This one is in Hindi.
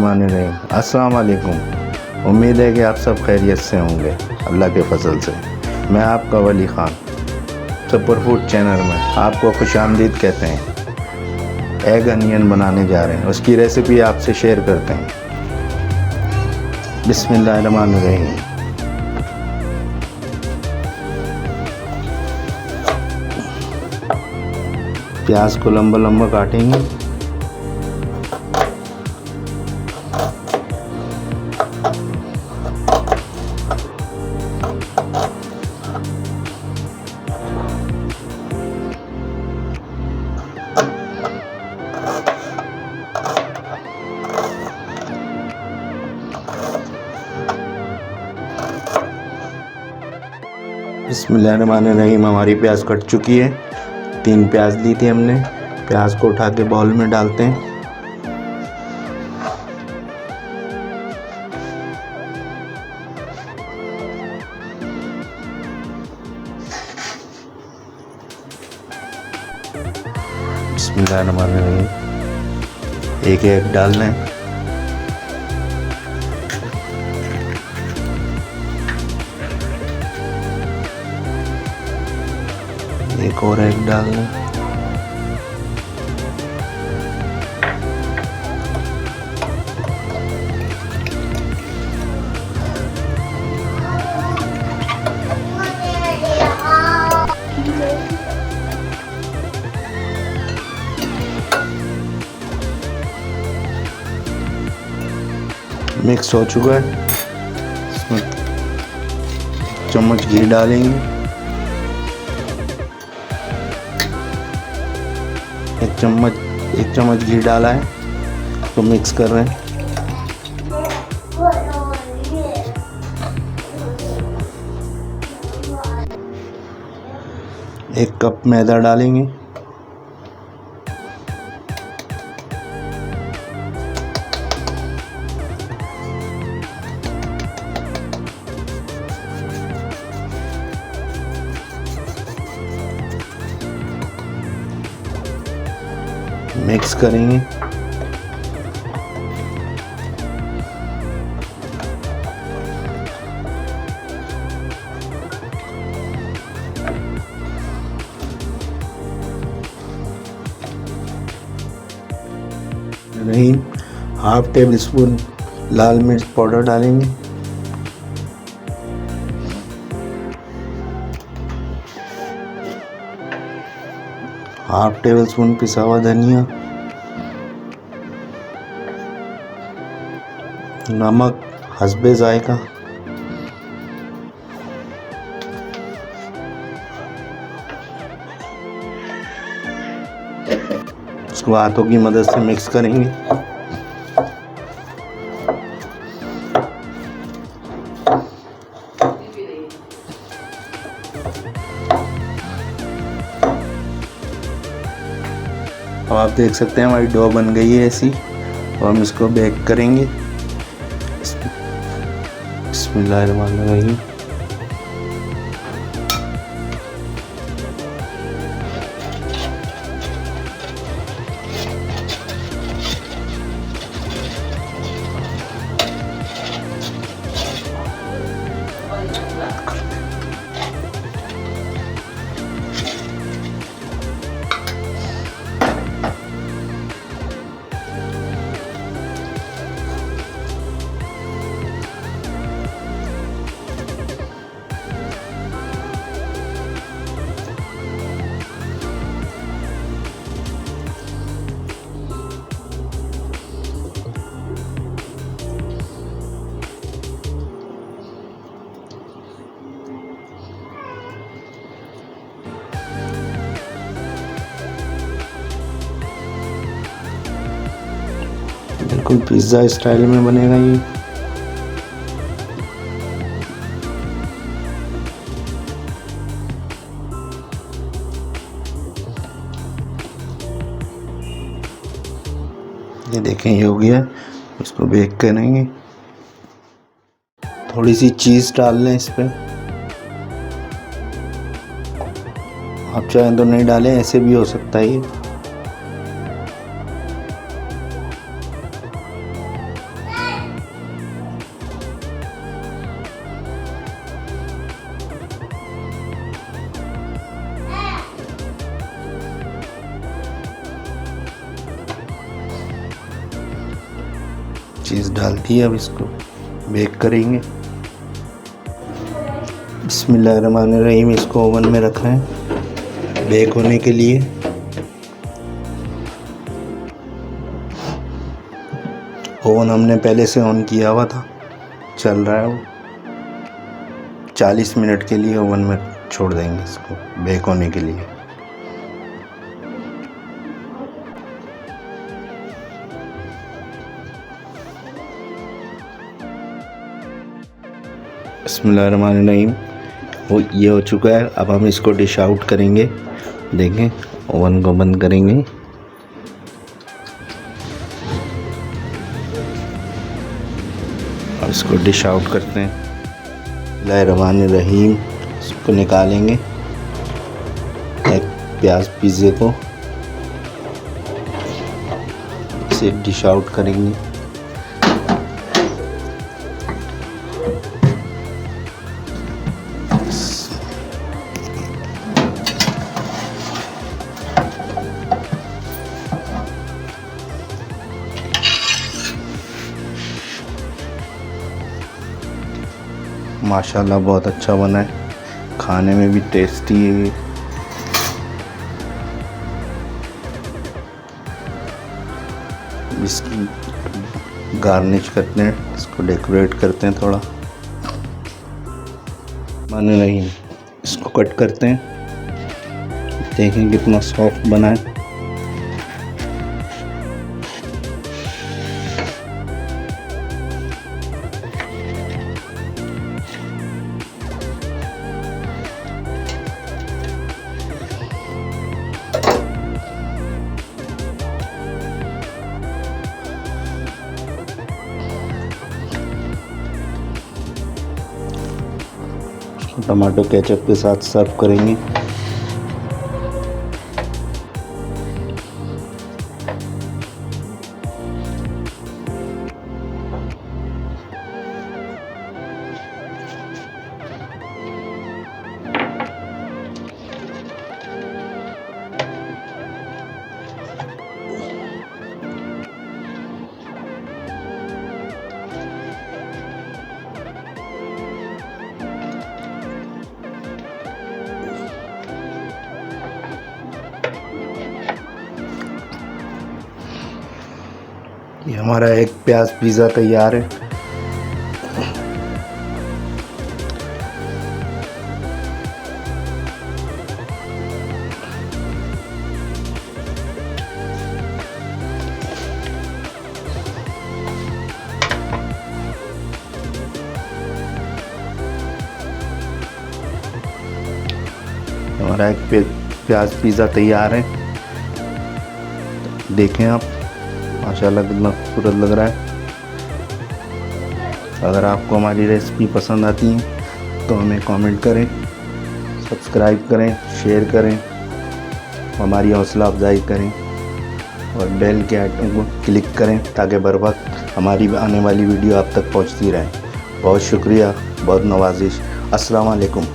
बिस्मिल्लाहिर्रहमानिर्रहीम। अस्सलाम वालेकुम। उम्मीद है कि आप सब खैरियत से होंगे अल्लाह के फजल से। मैं आपका वली ख़ान सुपर फूड चैनल में आपको खुशामदीद कहते हैं। एग अनियन बनाने जा रहे हैं, उसकी रेसिपी आपसे शेयर करते हैं। बिस्मिल्लाहिर्रहमानिर्रहीम। प्याज को लंबा लंबा काटेंगे। बिस्मिल्लाहिर्रहमानिर्रहीम। हमारी प्याज कट चुकी है। 3 प्याज ली थी हमने। प्याज को उठा के बाउल में डालते हैं। बिस्मिल्लाहिर्रहमानिर्रहीम। एक एग डाल लें। एक और एग डाल लें। मिक्स हो चुका है। इसमें चम्मच घी डालेंगे। एक चम्मच घी डाला है तो मिक्स कर रहे हैं। एक कप मैदा डालेंगे। मिक्स करेंगे। नहीं, हाफ टेबल स्पून लाल मिर्च पाउडर डालेंगे। हाफ टेबल स्पून पिसा हुआ धनिया। नमक हस्बे जायका। इसको हाथों की मदद से मिक्स करेंगे। अब आप देख सकते हैं हमारी डो बन गई है ऐसी। और हम इसको बेक करेंगे। बिस्मिल्लाहिर्रहमानिर्रहीम। बिल्कुल पिज़्ज़ा स्टाइल में बनेगा ये। ये देखें ये हो गया। इसको बेक करेंगे। थोड़ी सी चीज़ डाल लें इस पर। आप चाहें तो नहीं डालें, ऐसे भी हो सकता है ये। चीज़ डालती है। अब इसको बेक करेंगे। बिस्मिल्लाहिर्रहमानिर्रहीम। इसको ओवन में रखना है बेक होने के लिए। ओवन हमने पहले से ऑन किया हुआ था, चल रहा है वो। 40 मिनट के लिए ओवन में छोड़ देंगे इसको बेक होने के लिए। बिस्मिल्लाहिर्रहमानिर्रहीम। वो ये हो चुका है। अब हम इसको डिश आउट करेंगे। देखें, ओवन को बंद करेंगे। और इसको डिश आउट करते हैं। बिस्मिल्लाहिर्रहमानिर्रहीम। इसको निकालेंगे, एक प्याज पिज़्ज़े को इसे डिश आउट करेंगे। माशाल्लाह बहुत अच्छा बना है, खाने में भी टेस्टी है। इसकी गार्निश करते हैं, इसको डेकोरेट करते हैं थोड़ा। माने नहीं, इसको कट करते हैं। देखें कितना सॉफ्ट बना है। टमाटो केचप के साथ सर्व करेंगे। ये हमारा एक प्याज पिज़्ज़ा तैयार है। हमारा एक प्याज पिज़्ज़ा तैयार है। देखें आप, माशाल्लाह कितना खूबसूरत लग रहा है। अगर आपको हमारी रेसिपी पसंद आती है तो हमें कमेंट करें, सब्सक्राइब करें, शेयर करें, हमारी हौसला अफजाई करें और बेल के आइकन को क्लिक करें ताकि बर वक्त हमारी आने वाली वीडियो आप तक पहुंचती रहे। बहुत शुक्रिया, बहुत नवाजिश। अस्सलाम वालेकुम।